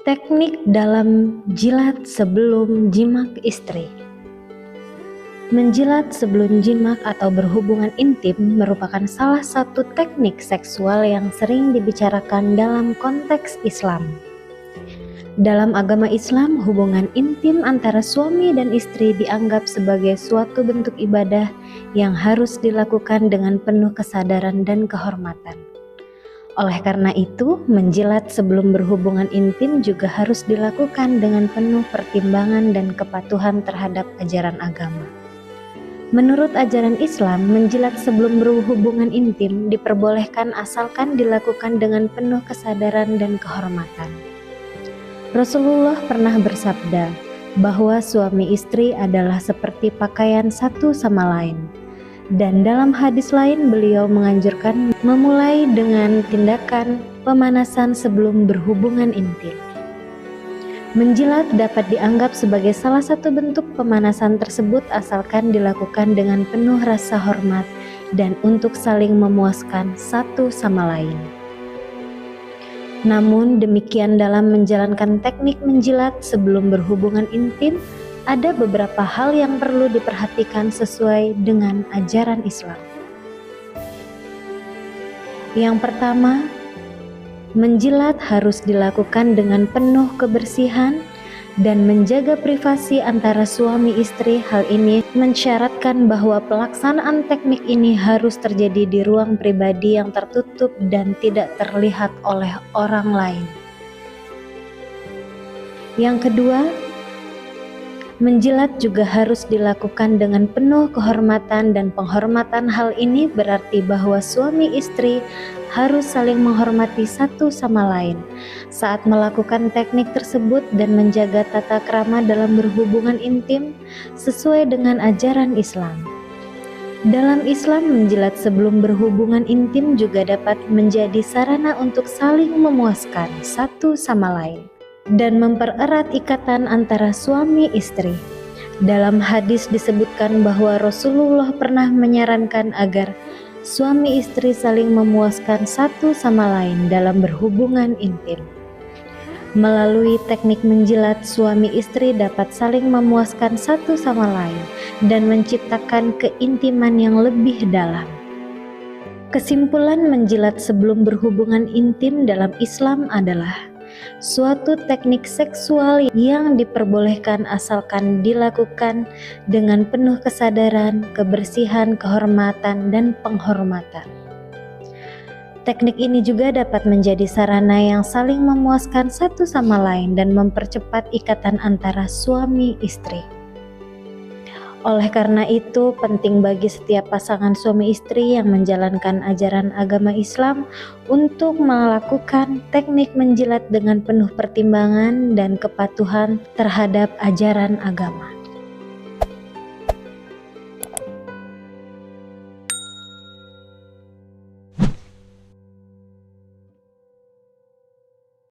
Teknik dalam jilat sebelum jimak istri. Menjilat sebelum jimak atau berhubungan intim merupakan salah satu teknik seksual yang sering dibicarakan dalam konteks Islam. Dalam agama Islam, hubungan intim antara suami dan istri dianggap sebagai suatu bentuk ibadah yang harus dilakukan dengan penuh kesadaran dan kehormatan. Oleh karena itu, menjilat sebelum berhubungan intim juga harus dilakukan dengan penuh pertimbangan dan kepatuhan terhadap ajaran agama. Menurut ajaran Islam, menjilat sebelum berhubungan intim diperbolehkan asalkan dilakukan dengan penuh kesadaran dan kehormatan. Rasulullah pernah bersabda bahwa suami istri adalah seperti pakaian satu sama lain. Dan dalam hadis lain beliau menganjurkan memulai dengan tindakan pemanasan sebelum berhubungan intim. Menjilat dapat dianggap sebagai salah satu bentuk pemanasan tersebut asalkan dilakukan dengan penuh rasa hormat dan untuk saling memuaskan satu sama lain. Namun demikian dalam menjalankan teknik menjilat sebelum berhubungan intim, ada beberapa hal yang perlu diperhatikan sesuai dengan ajaran Islam. Yang pertama, menjilat harus dilakukan dengan penuh kebersihan dan menjaga privasi antara suami istri. Hal ini mensyaratkan bahwa pelaksanaan teknik ini harus terjadi di ruang pribadi yang tertutup dan tidak terlihat oleh orang lain. Yang kedua, menjilat juga harus dilakukan dengan penuh kehormatan dan penghormatan. Hal ini berarti bahwa suami istri harus saling menghormati satu sama lain saat melakukan teknik tersebut dan menjaga tata krama dalam berhubungan intim sesuai dengan ajaran Islam. Dalam Islam, menjilat sebelum berhubungan intim juga dapat menjadi sarana untuk saling memuaskan satu sama lain dan mempererat ikatan antara suami istri. Dalam hadis disebutkan bahwa Rasulullah pernah menyarankan agar suami istri saling memuaskan satu sama lain dalam berhubungan intim. Melalui teknik menjilat, suami istri dapat saling memuaskan satu sama lain dan menciptakan keintiman yang lebih dalam. Kesimpulan, menjilat sebelum berhubungan intim dalam Islam adalah suatu teknik seksual yang diperbolehkan asalkan dilakukan dengan penuh kesadaran, kebersihan, kehormatan, dan penghormatan. Teknik ini juga dapat menjadi sarana yang saling memuaskan satu sama lain dan mempercepat ikatan antara suami istri. Oleh karena itu, penting bagi setiap pasangan suami istri yang menjalankan ajaran agama Islam untuk melakukan teknik menjilat dengan penuh pertimbangan dan kepatuhan terhadap ajaran agama.